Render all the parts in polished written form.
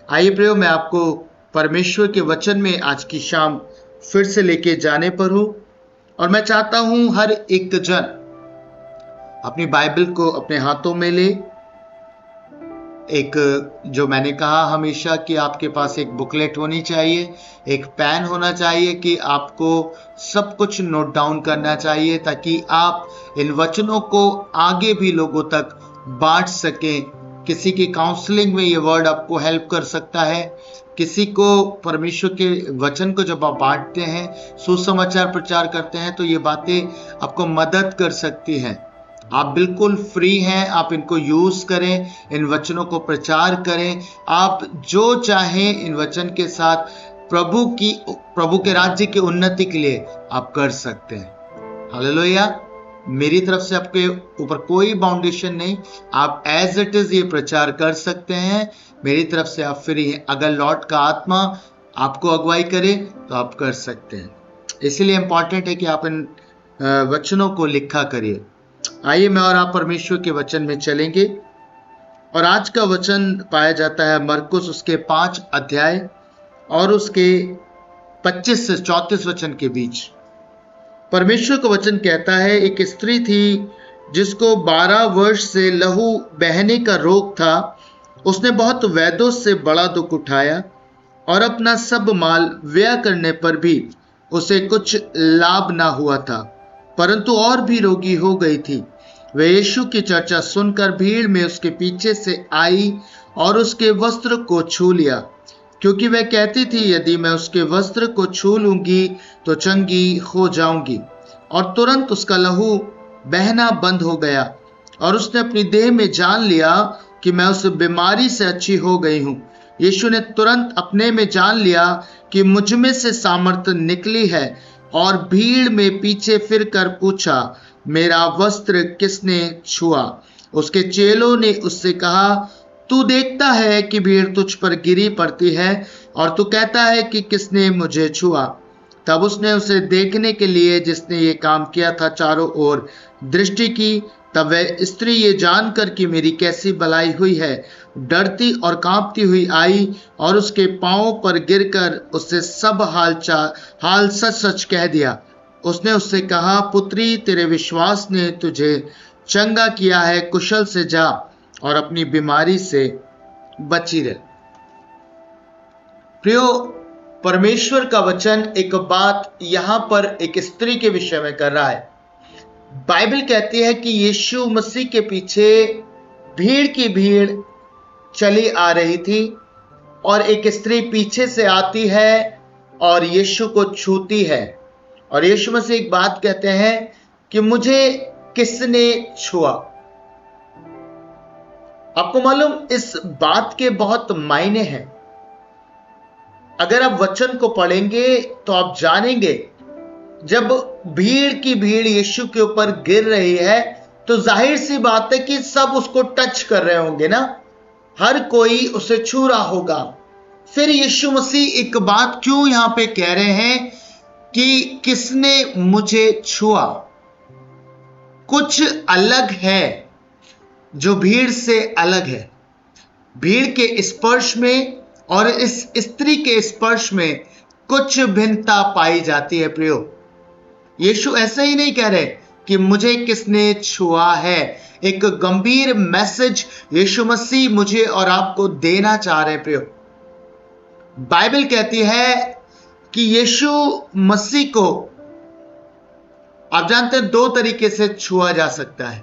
आइए प्रियो, मैं आपको परमेश्वर के वचन में आज की शाम फिर से लेके जाने पर हूं और मैं चाहता हूं हर एक जन अपनी बाइबल को अपने हाथों में ले। एक जो मैंने कहा हमेशा कि आपके पास एक बुकलेट होनी चाहिए, एक पेन होना चाहिए कि आपको सब कुछ नोट डाउन करना चाहिए ताकि आप इन वचनों को आगे भी लोगों तक बांट सकें। किसी की काउंसलिंग में ये वर्ड आपको हेल्प कर सकता है। किसी को परमेश्वर के वचन को जब आप बांटते हैं, सुसमाचार प्रचार करते हैं, तो ये बातें आपको मदद कर सकती हैं। आप बिल्कुल फ्री हैं, आप इनको यूज करें, इन वचनों को प्रचार करें। आप जो चाहें इन वचन के साथ प्रभु के राज्य की उन्नति के लिए आप कर सकते हैं। हालेलुया। मेरी तरफ से आपके ऊपर कोई बाउंडेशन नहीं, आप एज इट इज ये प्रचार कर सकते हैं। मेरी तरफ से आप फ्री हैं। अगर लॉर्ड का आत्मा आपको अगुवाई करे तो आप कर सकते हैं। इसलिए इंपॉर्टेंट है कि आप इन वचनों को लिखा करिए। आइए मैं और आप परमेश्वर के वचन में चलेंगे और आज का वचन पाया जाता है मरकुस उसके 5 अध्याय और उसके 25 से 34 वचन के बीच। परमेश्वर का वचन कहता है, एक स्त्री थी जिसको 12 वर्ष से लहू बहने का रोग था। उसने बहुत वैद्यों से बड़ा दुख उठाया और अपना सब माल व्यय करने पर भी उसे कुछ लाभ ना हुआ था, परंतु और भी रोगी हो गई थी। वे यीशु की चर्चा सुनकर भीड़ में उसके पीछे से आई और उसके वस्त्र को छू लिया, क्योंकि वह कहती थी, यदि मैं उसके वस्त्र को छू लूंगी तो चंगी हो जाऊंगी। और तुरंत उसका लहू बहना बंद हो गया और उसने अपनी देह में जान लिया कि मैं उस बीमारी से अच्छी हो गई हूं। यीशु ने तुरंत अपने में जान लिया कि मुझ में से सामर्थ्य निकली है और भीड़ में पीछे फिरकर पूछा, मेरा वस्त्र किसने छुआ? उसके चेलों ने उससे कहा, तू देखता है कि भीड़ तुझ पर गिरी पड़ती है और तू कहता है कि किसने मुझे छुआ? तब उसने उसे देखने के लिए जिसने ये काम किया था चारों ओर दृष्टि की। तब वह स्त्री ये जानकर कि मेरी कैसी भलाई हुई है, डरती और कांपती हुई आई और उसके पांवों पर गिरकर उससे सब हाल सच सच कह दिया। उसने उससे कहा, पुत्री, तेरे विश्वास ने तुझे चंगा किया है, कुशल से जा और अपनी बीमारी से बची रह। प्रियो, परमेश्वर का वचन एक बात यहां पर एक स्त्री के विषय में कर रहा है। बाइबल कहती है कि यीशु मसीह के पीछे भीड़ की भीड़ चली आ रही थी और एक स्त्री पीछे से आती है और यीशु को छूती है और यीशु मसीह एक बात कहते हैं कि मुझे किसने छुआ? आपको मालूम, इस बात के बहुत मायने हैं। अगर आप वचन को पढ़ेंगे तो आप जानेंगे, जब भीड़ की भीड़ यीशु के ऊपर गिर रही है तो जाहिर सी बात है कि सब उसको टच कर रहे होंगे ना, हर कोई उसे छू रहा होगा। फिर यीशु मसीह एक बात क्यों यहां पे कह रहे हैं कि किसने मुझे छुआ? कुछ अलग है जो भीड़ से अलग है। भीड़ के स्पर्श में और इस स्त्री के स्पर्श में कुछ भिन्नता पाई जाती है। प्रियो, यीशु ऐसे ही नहीं कह रहे कि मुझे किसने छुआ है। एक गंभीर मैसेज यीशु मसीह मुझे और आपको देना चाह रहे हैं। प्रियो, बाइबल कहती है कि यीशु मसीह को आप जानते हैं 2 तरीके से छुआ जा सकता है।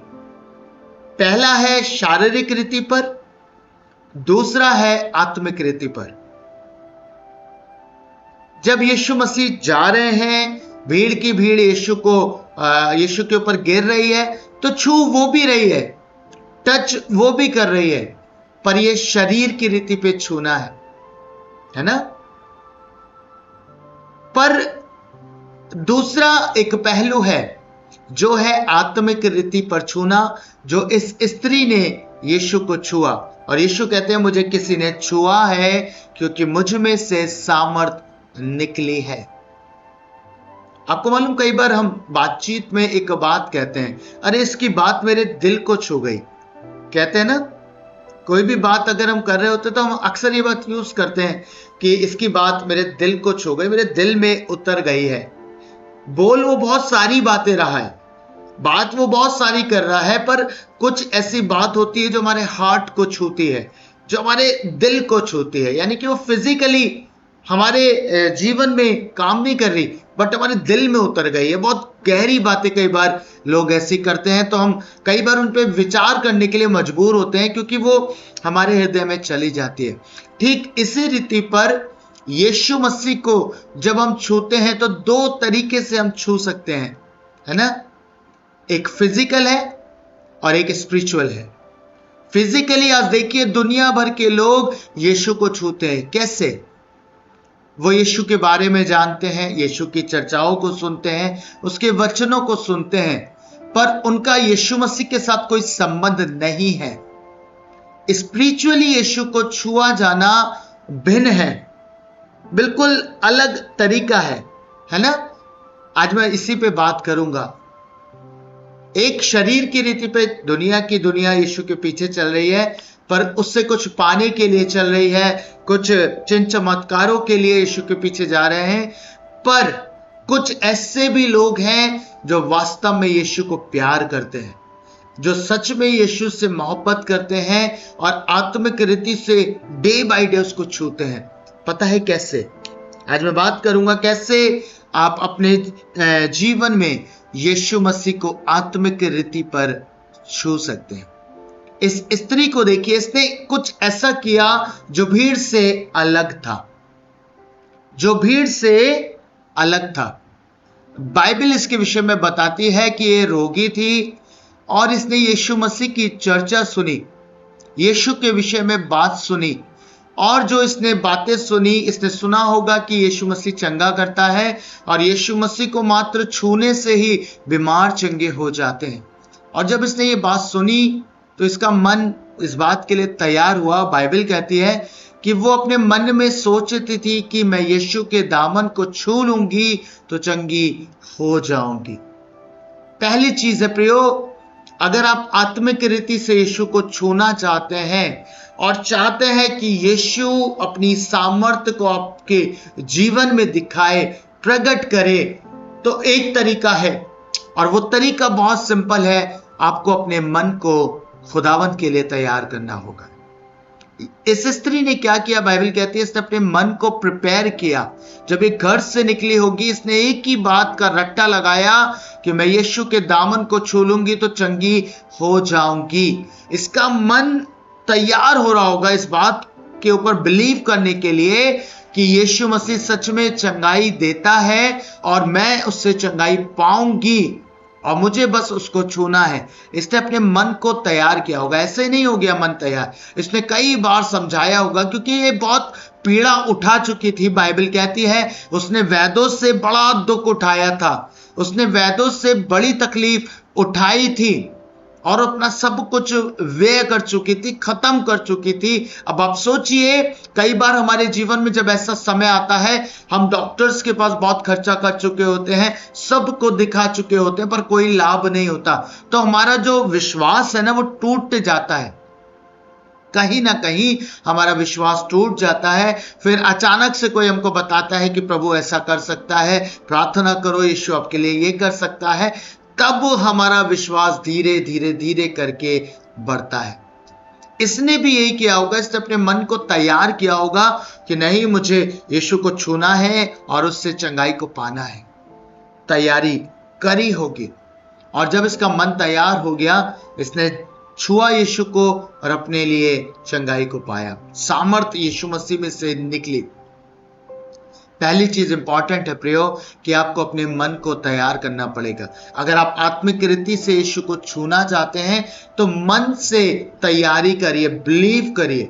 पहला है शारीरिक रीति पर, दूसरा है आत्मिक रीति पर। जब यीशु मसीह जा रहे हैं, भीड़ की भीड़ यीशु के ऊपर गिर रही है, तो छू वो भी रही है, टच वो भी कर रही है, पर यह शरीर की रीति पे छूना है ना। पर दूसरा एक पहलू है जो है आत्मिक रीति पर छूना, जो इस स्त्री ने यीशु को छुआ। और यीशु कहते हैं, मुझे किसी ने छुआ है क्योंकि मुझ में से सामर्थ निकली है। आपको मालूम, कई बार हम बातचीत में एक बात कहते हैं, अरे इसकी बात मेरे दिल को छू गई, कहते हैं ना। कोई भी बात अगर हम कर रहे होते तो हम अक्सर ये बात यूज करते हैं कि इसकी बात मेरे दिल को छू गई, मेरे दिल में उतर गई है। बोल वो बहुत सारी बातें रहा है, बात वो बहुत सारी कर रहा है, पर कुछ ऐसी बात होती है जो हमारे हार्ट को छूती है, जो हमारे दिल को छूती है। यानी कि वो फिजिकली हमारे जीवन में काम नहीं कर रही, बट हमारे दिल में उतर गई है। बहुत गहरी बातें कई बार लोग ऐसी करते हैं, तो हम कई बार उन पर विचार करने के लिए मजबूर होते हैं, क्योंकि वो हमारे हृदय में चली जाती है। ठीक इसी रीति पर यीशु मसीह को जब हम छूते हैं तो दो तरीके से हम छू सकते हैं, है ना। एक फिजिकल है और एक स्पिरिचुअल है। फिजिकली आज देखिए दुनिया भर के लोग यीशु को छूते हैं। कैसे? वो यीशु के बारे में जानते हैं, यीशु की चर्चाओं को सुनते हैं, उसके वचनों को सुनते हैं, पर उनका यीशु मसीह के साथ कोई संबंध नहीं है। स्पिरिचुअली यीशु को छुआ जाना भिन्न है, बिल्कुल अलग तरीका है ना। आज मैं इसी पे बात करूंगा। एक शरीर की रीति पे दुनिया यीशु के पीछे चल रही है, पर उससे कुछ पाने के लिए चल रही है, कुछ चिन्ह चमत्कारों के लिए यीशु के पीछे जा रहे हैं। पर कुछ ऐसे भी लोग हैं जो वास्तव में यीशु को प्यार करते हैं, जो सच में यीशु से मोहब्बत करते हैं और आत्मिक रीति से डे बाय डे उसको छूते हैं। पता है कैसे? आज मैं बात करूंगा कैसे आप अपने जीवन में यीशु मसीह को आत्मिक रीति पर छू सकते हैं। इस स्त्री को देखिए, इसने कुछ ऐसा किया जो भीड़ से अलग था, जो भीड़ से अलग था। बाइबल इसके विषय में बताती है कि ये रोगी थी और इसने यीशु मसीह की चर्चा सुनी, यीशु के विषय में बात सुनी, और जो इसने बातें सुनी, इसने सुना होगा कि यीशु मसीह चंगा करता है और यीशु मसीह को मात्र छूने से ही बीमार चंगे हो जाते हैं। और जब इसने ये बात सुनी तो इसका मन इस बात के लिए तैयार हुआ। बाइबल कहती है कि वो अपने मन में सोचती थी कि मैं यीशु के दामन को छू लूंगी तो चंगी हो जाऊंगी। पहली चीज है प्रियो, अगर आप आत्मिक रीति से यीशु को छूना चाहते हैं और चाहते हैं कि यीशु अपनी सामर्थ्य को आपके जीवन में दिखाए, प्रकट करे, तो एक तरीका है, और वो तरीका बहुत सिंपल है। आपको अपने मन को खुदावंत के लिए तैयार करना होगा। इस स्त्री ने क्या किया? बाइबल कहती है इसने अपने मन को प्रिपेयर किया। जब ये घर से निकली होगी, इसने एक ही बात का रट्टा लगाया कि मैं यीशु के दामन को छू लूंगी तो चंगी हो जाऊंगी। इसका मन तैयार हो रहा होगा इस बात के ऊपर बिलीव करने के लिए कि यीशु मसीह सच में चंगाई देता है और मैं उससे चंगाई पाऊंगी और मुझे बस उसको छूना है। इसने अपने मन को तैयार किया होगा। ऐसे ही नहीं हो गया मन तैयार, इसने कई बार समझाया होगा, क्योंकि ये बहुत पीड़ा उठा चुकी थी। बाइबल कहती है उसने वैदों से बड़ा दुख उठाया था, उसने वैदों से बड़ी तकलीफ उठाई थी और अपना सब कुछ व्यय कर चुकी थी, खत्म कर चुकी थी। अब आप सोचिए, कई बार हमारे जीवन में जब ऐसा समय आता है, हम डॉक्टर्स के पास बहुत खर्चा कर चुके होते हैं, सबको दिखा चुके होते हैं, पर कोई लाभ नहीं होता, तो हमारा जो विश्वास है ना वो टूट जाता है। कहीं ना कहीं हमारा विश्वास टूट जाता है। फिर अचानक से कोई हमको बताता है कि प्रभु ऐसा कर सकता है, प्रार्थना करो, यीशु आपके लिए ये कर सकता है, तब हमारा विश्वास धीरे धीरे धीरे करके बढ़ता है। इसने भी यही किया होगा, इसने अपने मन को तैयार किया होगा कि नहीं, मुझे यीशु को छूना है और उससे चंगाई को पाना है। तैयारी करी होगी, और जब इसका मन तैयार हो गया, इसने छुआ यीशु को और अपने लिए चंगाई को पाया। सामर्थ्य यीशु मसीह में से निकली। पहली चीज इंपॉर्टेंट है प्रियो कि आपको अपने मन को तैयार करना पड़ेगा। अगर आप आत्मिक रीति से यीशु को छूना चाहते हैं तो मन से तैयारी करिए, बिलीव करिए,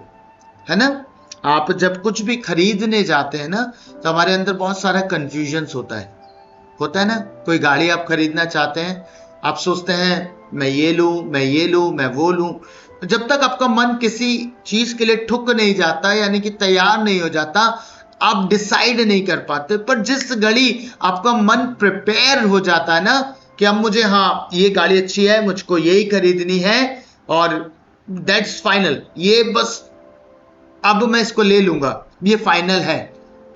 है ना। आप जब कुछ भी खरीदने जाते हैं ना, तो हमारे अंदर बहुत सारा कंफ्यूजन होता है ना। कोई गाड़ी आप खरीदना चाहते हैं, आप सोचते हैं मैं ये लूं, मैं ये लूं, मैं वो लूं। जब तक आपका मन किसी चीज के लिए ठुक नहीं जाता, यानी कि तैयार नहीं हो जाता, आप डिसाइड नहीं कर पाते। पर जिस घड़ी आपका मन प्रिपेयर हो जाता है ना कि अब मुझे, हाँ ये गाड़ी अच्छी है, मुझको यही खरीदनी है और दैट्स फाइनल, ये बस अब मैं इसको ले लूंगा, ये फाइनल है।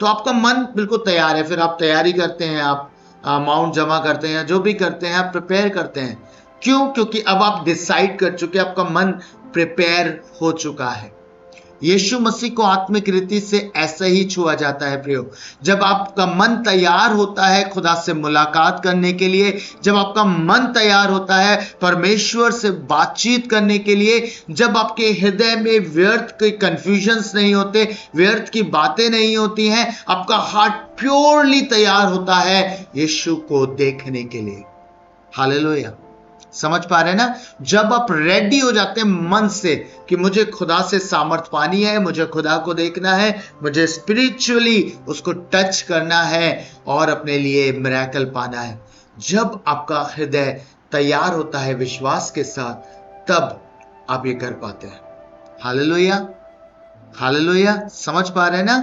तो आपका मन बिल्कुल तैयार है, फिर आप तैयारी करते हैं, आप अमाउंट जमा करते हैं, जो भी करते हैं आप प्रिपेयर करते हैं। क्यों? क्योंकि अब आप डिसाइड कर चुके, आपका मन प्रिपेयर हो चुका है। यीशु मसीह को आत्मिक रीति से ऐसा ही छुआ जाता है प्रियो। जब आपका मन तैयार होता है खुदा से मुलाकात करने के लिए, जब आपका मन तैयार होता है परमेश्वर से बातचीत करने के लिए, जब आपके हृदय में व्यर्थ के कंफ्यूजन्स नहीं होते, व्यर्थ की बातें नहीं होती हैं, आपका हार्ट प्योरली तैयार होता है यीशु को देखने के लिए। हालेलुया। समझ पा रहे हैं ना? जब आप रेडी हो जाते हैं मन से कि मुझे खुदा से सामर्थ पानी है, मुझे खुदा को देखना है, मुझे स्पिरिचुअली उसको टच करना है और अपने लिए मिरेकल पाना है, जब आपका हृदय तैयार होता है विश्वास के साथ, तब आप ये कर पाते हैं। Hallelujah, hallelujah. समझ पा रहे हैं ना?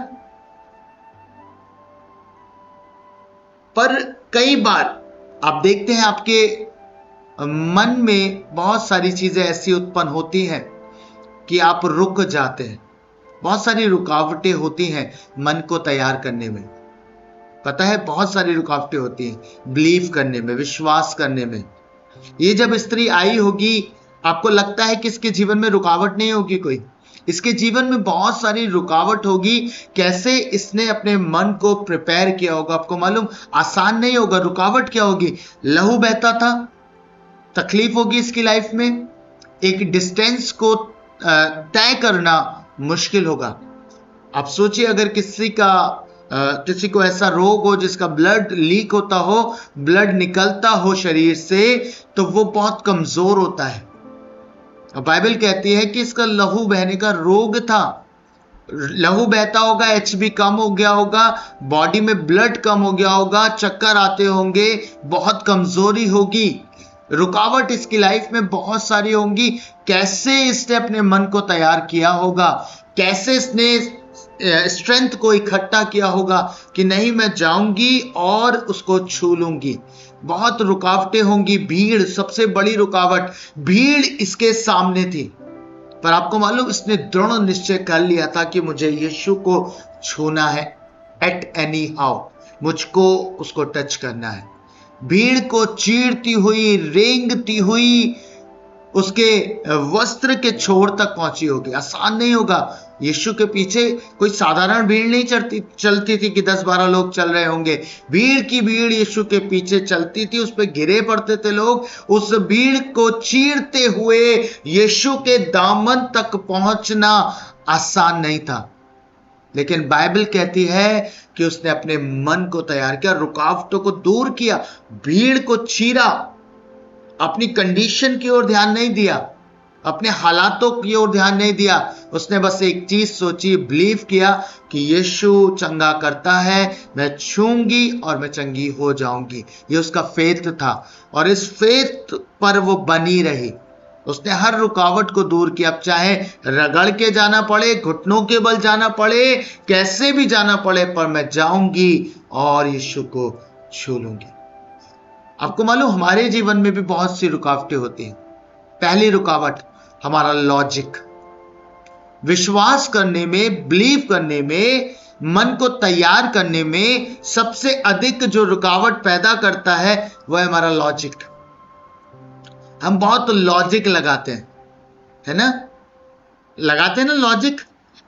पर कई बार आप देखते हैं आपके मन में बहुत सारी चीजें ऐसी उत्पन्न होती हैं कि आप रुक जाते हैं। बहुत सारी रुकावटें होती हैं मन को तैयार करने में। पता है, बहुत सारी रुकावटें होती हैं बिलीव करने में, विश्वास करने में। ये जब स्त्री आई होगी, आपको लगता है कि इसके जीवन में रुकावट नहीं होगी कोई? इसके जीवन में बहुत सारी रुकावट होगी। कैसे इसने अपने मन को प्रिपेयर किया होगा, आपको मालूम? आसान नहीं होगा। रुकावट क्या होगी? लहू बहता था, तकलीफ होगी इसकी लाइफ में, एक डिस्टेंस को तय करना मुश्किल होगा। आप सोचिए, अगर किसी को ऐसा रोग हो जिसका ब्लड लीक होता हो, ब्लड निकलता हो शरीर से, तो वो बहुत कमजोर होता है। बाइबल कहती है कि इसका लहू बहने का रोग था। लहू बहता होगा, एचबी कम हो गया होगा, बॉडी में ब्लड कम हो गया होगा, चक्कर आते होंगे, बहुत कमजोरी होगी, रुकावट इसकी लाइफ में बहुत सारी होंगी। कैसे इसने अपने मन को तैयार किया होगा, कैसे इसने स्ट्रेंथ को इकट्ठा किया होगा कि नहीं, मैं जाऊंगी और उसको छू लूंगी। बहुत रुकावटें होंगी। भीड़, सबसे बड़ी रुकावट भीड़ इसके सामने थी, पर आपको मालूम, इसने दृढ़ निश्चय कर लिया था कि मुझे यीशु को छूना है, एट एनी हाउ, मुझको उसको टच करना है। भीड़ को चीरती हुई, रेंगती हुई उसके वस्त्र के छोर तक पहुंची होगी। आसान नहीं होगा। यीशु के पीछे कोई साधारण भीड़ नहीं चलती थी कि 10-12 लोग चल रहे होंगे। भीड़ की भीड़ यीशु के पीछे चलती थी, उस पर घिरे पड़ते थे लोग। उस भीड़ को चीरते हुए यीशु के दामन तक पहुंचना आसान नहीं था, लेकिन बाइबल कहती है कि उसने अपने मन को तैयार किया, रुकावटों को दूर किया, भीड़ को चीरा, अपनी कंडीशन की ओर ध्यान नहीं दिया, अपने हालातों की ओर ध्यान नहीं दिया। उसने बस एक चीज सोची, बिलीव किया कि यीशु चंगा करता है, मैं छूंगी और मैं चंगी हो जाऊंगी। ये उसका फेथ था और इस फेथ पर वो बनी रही। उसने हर रुकावट को दूर किया। अब चाहे रगड़ के जाना पड़े, घुटनों के बल जाना पड़े, कैसे भी जाना पड़े, पर मैं जाऊंगी और यीशु को छू लूंगी। आपको मालूम, हमारे जीवन में भी बहुत सी रुकावटें होती हैं। पहली रुकावट हमारा लॉजिक। विश्वास करने में, बिलीव करने में, मन को तैयार करने में सबसे अधिक जो रुकावट पैदा करता है वह हमारा लॉजिक। हम बहुत लॉजिक लगाते हैं, है ना? लगाते हैं ना लॉजिक।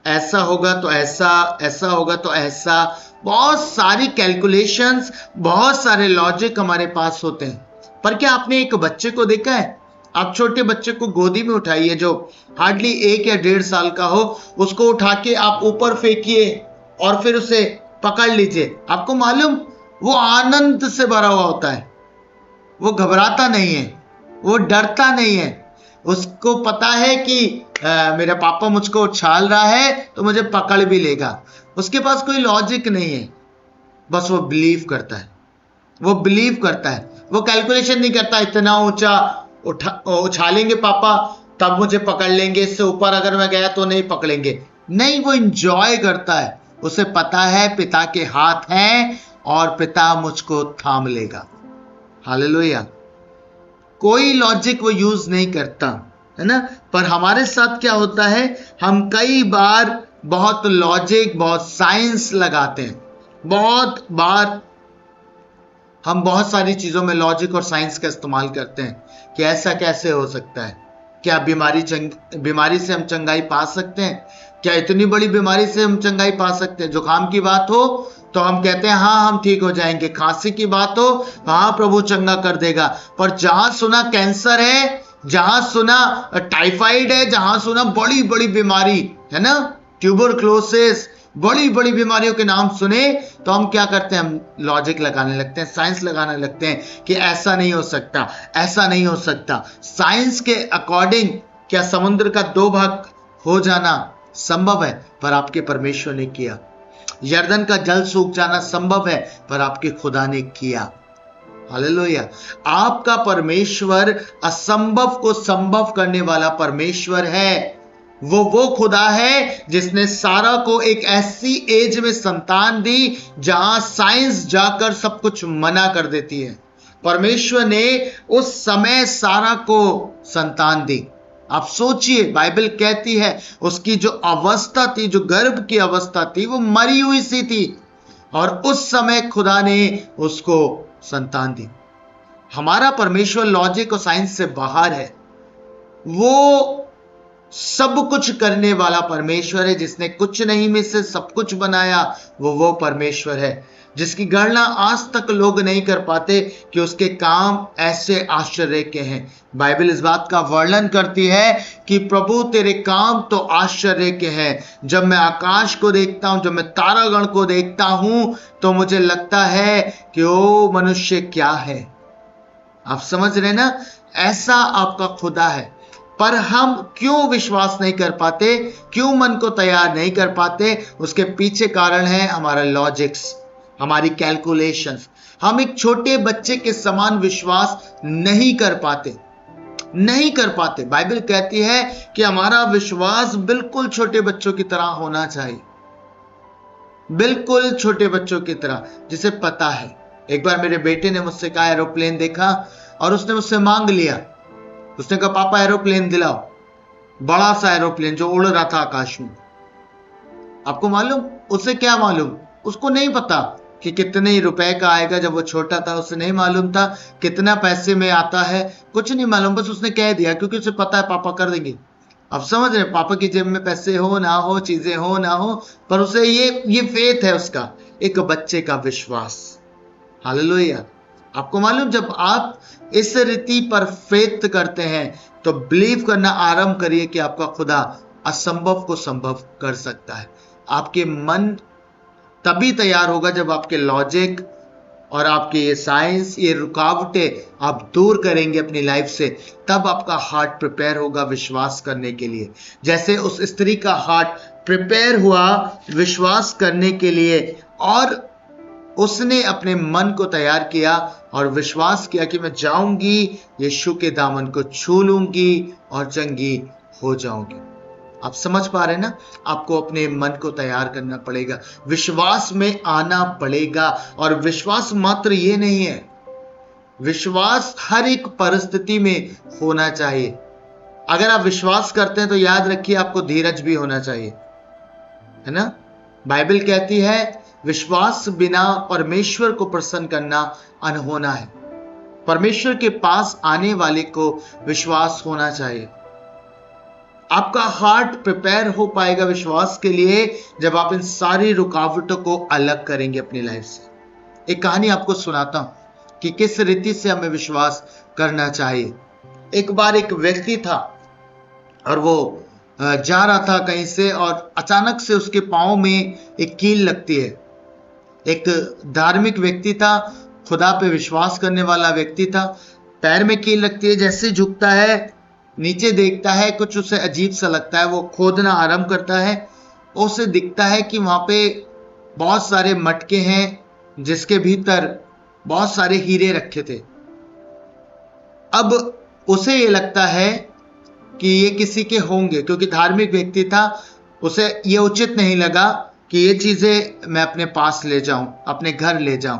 ऐसा होगा तो ऐसा, ऐसा होगा तो ऐसा, बहुत सारी कैलकुलेशंस, बहुत सारे लॉजिक हमारे पास होते हैं। पर क्या आपने एक बच्चे को देखा है? आप छोटे बच्चे को गोदी में उठाइए, जो हार्डली 1 या 1.5 साल का हो, उसको उठा के आप ऊपर फेंकिए और फिर उसे पकड़ लीजिए। आपको मालूम, वो आनंद से भरा हुआ होता है। वो घबराता नहीं है, वो डरता नहीं है। उसको पता है कि मेरा पापा मुझको उछाल रहा है तो मुझे पकड़ भी लेगा। उसके पास कोई लॉजिक नहीं है, बस वो बिलीव करता है। वो बिलीव करता है, वो कैलकुलेशन नहीं करता इतना ऊंचा उछालेंगे पापा तब मुझे पकड़ लेंगे, इससे ऊपर अगर मैं गया तो नहीं पकड़ेंगे। नहीं, वो इंजॉय करता है। उसे पता है पिता के हाथ हैं और पिता मुझको थाम लेगा। हालेलुया। कोई लॉजिक वो यूज नहीं करता, है ना। पर हमारे साथ क्या होता है, हम कई बार बहुत लॉजिक, बहुत साइंस लगाते हैं। बहुत बार हम बहुत सारी चीजों में लॉजिक और साइंस का इस्तेमाल करते हैं कि ऐसा कैसे हो सकता है, क्या बीमारी से हम चंगाई पा सकते हैं, क्या इतनी बड़ी बीमारी से हम चंगाई पा सकते हैं। जुकाम की बात हो तो हम कहते हैं हाँ हम ठीक हो जाएंगे, खांसी की बात हो हाँ प्रभु चंगा कर देगा। पर जहां सुना कैंसर है, जहां सुना टाइफाइड है, जहां सुना बड़ी बड़ी बीमारी है ना, ट्यूबरक्लोसिस, बड़ी बड़ी बीमारियों के नाम सुने तो हम क्या करते हैं, हम लॉजिक लगाने लगते हैं, साइंस लगाने लगते हैं कि ऐसा नहीं हो सकता, ऐसा नहीं हो सकता। साइंस के अकॉर्डिंग क्या समुद्र का 2 भाग हो जाना संभव है, पर आपके परमेश्वर ने किया। यर्दन का जल सूख जाना संभव है, पर आपके खुदा ने किया। हालेलुया। आपका परमेश्वर असंभव को संभव करने वाला परमेश्वर है। वो खुदा है जिसने सारा को एक ऐसी एज में संतान दी जहां साइंस जाकर सब कुछ मना कर देती है। परमेश्वर ने उस समय सारा को संतान दी। आप सोचिए, बाइबल कहती है उसकी जो अवस्था थी, जो गर्भ की अवस्था थी, वो मरी हुई सी थी, और उस समय खुदा ने उसको संतान दी। हमारा परमेश्वर लॉजिक और साइंस से बाहर है। वो सब कुछ करने वाला परमेश्वर है, जिसने कुछ नहीं में से सब कुछ बनाया। वो परमेश्वर है जिसकी गणना आज तक लोग नहीं कर पाते कि उसके काम ऐसे आश्चर्य के हैं। बाइबल इस बात का वर्णन करती है कि प्रभु तेरे काम तो आश्चर्य के हैं। जब मैं आकाश को देखता हूं, जब मैं तारागण को देखता हूं, तो मुझे लगता है कि ओ मनुष्य क्या है। आप समझ रहे ना, ऐसा आपका खुदा है। पर हम क्यों विश्वास नहीं कर पाते, क्यों मन को तैयार नहीं कर पाते, उसके पीछे कारण है हमारा लॉजिक्स, हमारी कैलकुलेशंस। हम एक छोटे बच्चे के समान विश्वास नहीं कर पाते, नहीं कर पाते। बाइबल कहती है कि हमारा विश्वास बिल्कुल छोटे बच्चों की तरह होना चाहिए, बिल्कुल छोटे बच्चों की तरह, जिसे पता है। एक बार मेरे बेटे ने मुझसे कहा एरोप्लेन देखा, और उसने मुझसे मांग लिया। उसने कहा पापा एरोप्लेन दिलाओ, बड़ा सा एरोप्लेन जो उड़ रहा था आकाश में। आपको मालूम, उसे क्या मालूम, उसको नहीं पता कि कितने रुपए का आएगा। जब वो छोटा था उसे नहीं मालूम था कितना पैसे में आता है, कुछ नहीं मालूम, बस उसने कह दिया क्योंकि उसे पता है पापा कर देंगे। अब समझ रहे, पापा की जेब में पैसे हो ना हो, चीजें हो ना हो, पर उसे ये फेथ है उसका, एक बच्चे का विश्वास। हालेलुया। आपको मालूम, जब आप इस रीति पर फेथ करते हैं तो बिलीव करना आरंभ करिए कि आपका खुदा असंभव को संभव कर सकता है। आपके मन तभी तैयार होगा जब आपके लॉजिक और आपके ये साइंस, ये रुकावटें आप दूर करेंगे अपनी लाइफ से, तब आपका हार्ट प्रिपेयर होगा विश्वास करने के लिए। जैसे उस स्त्री का हार्ट प्रिपेयर हुआ विश्वास करने के लिए, और उसने अपने मन को तैयार किया और विश्वास किया कि मैं जाऊंगी, यीशु के दामन को छू लूंगी और चंगी हो जाऊंगी। आप समझ पा रहे ना, आपको अपने मन को तैयार करना पड़ेगा, विश्वास में आना पड़ेगा। और विश्वास मात्र ये नहीं है, विश्वास हर एक परिस्थिति में होना चाहिए। अगर आप विश्वास करते हैं तो याद रखिए आपको धीरज भी होना चाहिए, है ना। बाइबल कहती है विश्वास बिना परमेश्वर को प्रसन्न करना अनहोना है। परमेश्वर के पास आने वाले को विश्वास होना चाहिए। आपका हार्ट प्रिपेयर हो पाएगा विश्वास के लिए जब आप इन सारी रुकावटों को अलग करेंगे अपनी लाइफ से। एक कहानी आपको सुनाता हूं कि किस रीति से हमें विश्वास करना चाहिए। एक बार एक व्यक्ति था और वो जा रहा था कहीं से, और अचानक से उसके पांव में एक कील लगती है। एक धार्मिक व्यक्ति था, खुदा पे विश्वास करने वाला व्यक्ति था। पैर में कील लगती है, जैसे झुकता है नीचे देखता है, कुछ उसे अजीब सा लगता है। वो खोदना आरंभ करता है, उसे दिखता है कि वहां पे बहुत सारे मटके हैं जिसके भीतर बहुत सारे हीरे रखे थे। अब उसे ये लगता है कि ये किसी के होंगे, क्योंकि धार्मिक व्यक्ति था, उसे ये उचित नहीं लगा कि ये चीजें मैं अपने पास ले जाऊं, अपने घर ले जाऊं।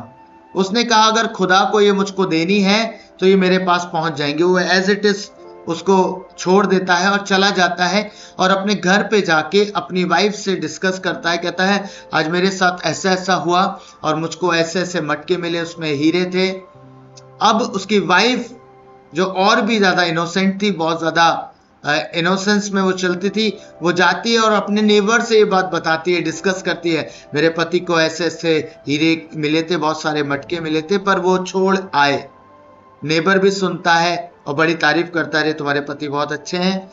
उसने कहा अगर खुदा को ये मुझको देनी है तो ये मेरे पास पहुंच जाएंगे। वो एज इट इज उसको छोड़ देता है और चला जाता है और अपने घर पे जाके अपनी वाइफ से डिस्कस करता है। कहता है आज मेरे साथ ऐसा ऐसा हुआ और मुझको ऐसे ऐसे मटके मिले, उसमें हीरे थे। अब उसकी वाइफ जो और भी ज्यादा इनोसेंट थी, बहुत ज्यादा इनोसेंस में वो चलती थी, वो जाती है और अपने नेबर से ये बात बताती है, डिस्कस करती है, मेरे पति को ऐसे ऐसे हीरे मिले थे, बहुत सारे मटके मिले थे, पर वो छोड़ आए। नेबर भी सुनता है और बड़ी तारीफ करता है, तुम्हारे पति बहुत अच्छे हैं,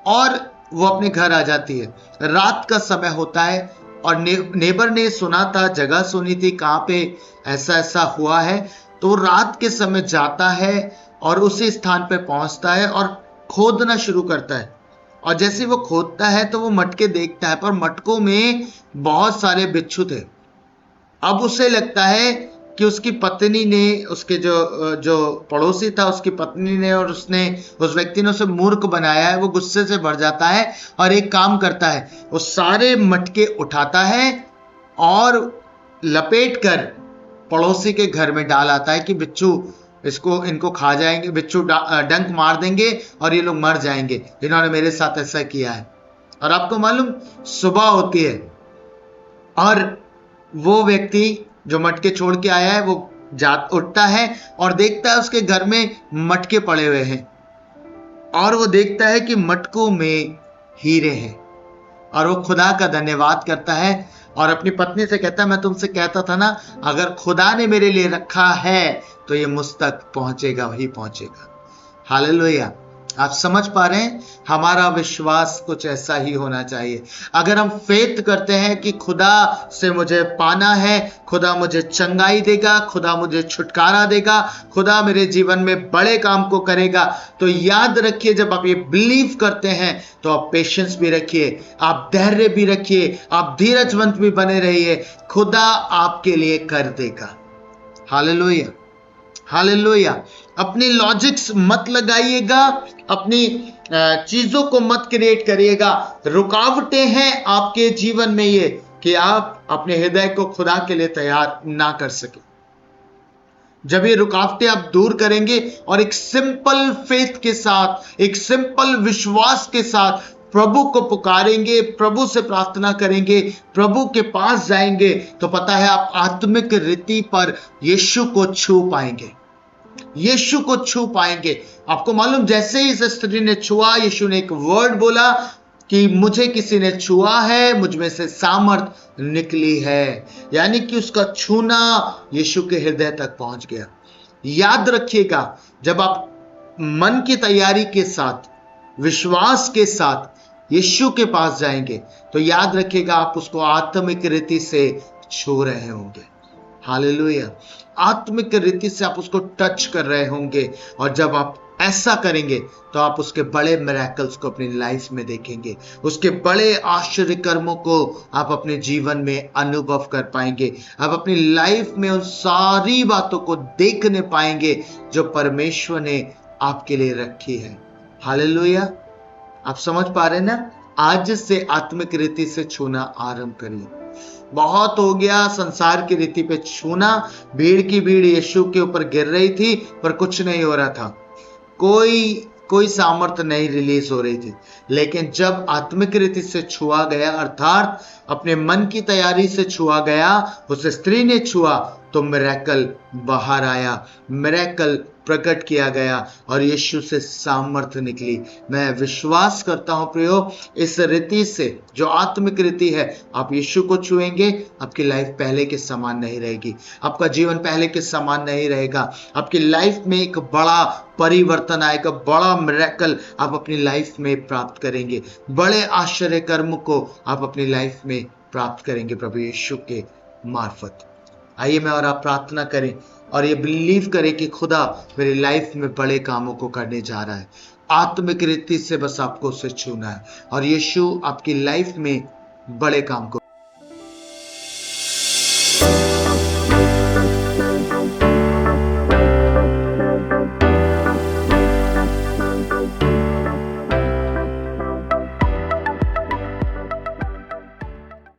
और वो अपने घर आ जाती है। रात का समय होता है और नेबर ने सुना था, जगह सुनी थी कहाँ पे ऐसा ऐसा हुआ है, तो रात के समय जाता है और उसी स्थान पे पहुंचता है और खोदना शुरू करता है। और जैसे वो खोदता है तो वो मटके देखता है, पर मटकों में बहुत सारे बिच्छू थे। अब उसे लगता है कि उसकी पत्नी ने, उसके जो पड़ोसी था उसकी पत्नी ने और उस व्यक्ति ने उसे मूर्ख बनाया है। वो गुस्से से भर जाता है और एक काम करता है, वो सारे मटके उठाता है और लपेट कर पड़ोसी के घर में डाल आता है कि बिच्छू इनको खा जाएंगे, बिच्छू डंक मार देंगे और ये लोग मर जाएंगे, इन्होंने मेरे साथ ऐसा किया है। और आपको मालूम, सुबह होती है और वो व्यक्ति जो मटके छोड़ के आया है वो उठता है और देखता है उसके घर में मटके पड़े हुए हैं, और वो देखता है कि मटकों में हीरे हैं, और वो खुदा का धन्यवाद करता है और अपनी पत्नी से कहता है, मैं तुमसे कहता था ना, अगर खुदा ने मेरे लिए रखा है तो ये मुझ तक पहुंचेगा, वही पहुंचेगा। हालेलुया। आप समझ पा रहे हैं, हमारा विश्वास कुछ ऐसा ही होना चाहिए। अगर हम फेथ करते हैं कि खुदा से मुझे पाना है, खुदा मुझे चंगाई देगा, खुदा मुझे छुटकारा देगा, खुदा मेरे जीवन में बड़े काम को करेगा, तो याद रखिए, जब आप ये बिलीव करते हैं तो आप पेशेंस भी रखिए, आप धैर्य भी रखिए, आप धीरजवंत भी बने रहिए, खुदा आपके लिए कर देगा। Hallelujah, hallelujah. अपनी लॉजिक्स मत लगाइएगा, अपनी चीजों को मत क्रिएट करिएगा। रुकावटें हैं आपके जीवन में ये कि आप अपने हृदय को खुदा के लिए तैयार ना कर सके। जब ये रुकावटें आप दूर करेंगे और एक सिंपल फेथ के साथ, एक सिंपल विश्वास के साथ प्रभु को पुकारेंगे, प्रभु से प्रार्थना करेंगे, प्रभु के पास जाएंगे, तो पता है आप आत्मिक रीति पर यीशु को छू पाएंगे, यीशु को छू पाएंगे। आपको मालूम, जैसे ही इस स्त्री ने छुआ, यीशु ने एक वर्ड बोला कि मुझे किसी ने छुआ है, मुझ में से सामर्थ निकली है, यानी कि उसका छूना यीशु के हृदय तक पहुंच गया। याद रखिएगा, जब आप मन की तैयारी के साथ, विश्वास के साथ यीशु के पास जाएंगे, तो याद रखिएगा आप उसको आत्मिक रीति से छू रहे होंगे। हालेलुया। आत्मिक रीति से आप उसको टच कर रहे होंगे, और जब आप ऐसा करेंगे तो आप उसके बड़े मिरेकल्स को अपनी लाइफ में देखेंगे, उसके बड़े आश्चर्य कर्मों को आप अपने जीवन में अनुभव कर पाएंगे। आप अपनी लाइफ में उन सारी बातों को देखने पाएंगे जो परमेश्वर ने आपके लिए रखी है। हालेलुया। आप समझ पा रहे हैं ना? आज से आत्मिक रीति से छूना आरंभ करिए। बहुत हो गया संसार की रीति पे छूना। भीड़ की भीड़ यीशु के ऊपर गिर रही थी, पर कुछ नहीं हो रहा था, कोई सामर्थ्य नहीं रिलीज हो रही थी। लेकिन जब आत्मिक रीति से छुआ गया, अर्थात अपने मन की तैयारी से छुआ गया, उस स्त्री ने छुआ, तो मिरेकल बाहर आया, मिरेकल प्रकट किया गया और यीशु से सामर्थ्य निकली। मैं विश्वास करता हूं प्रियो, इस रीति से, जो आत्मिक रीति है, आप यीशु को छुएंगे, आपकी लाइफ पहले के समान नहीं रहेगी, आपका जीवन पहले के समान नहीं रहेगा। आपकी लाइफ में एक बड़ा परिवर्तन आएगा, बड़ा मिरेकल आप अपनी लाइफ में प्राप्त करेंगे, बड़े आश्चर्य कर्म को आप अपनी लाइफ में प्राप्त करेंगे प्रभु यीशु के मार्फत। आइए मैं और आप प्रार्थना करें और ये बिलीव करें कि खुदा मेरी लाइफ में बड़े कामों को करने जा रहा है। आत्मिक रीति से बस आपको उसे छूना है और यीशु आपकी लाइफ में बड़े काम को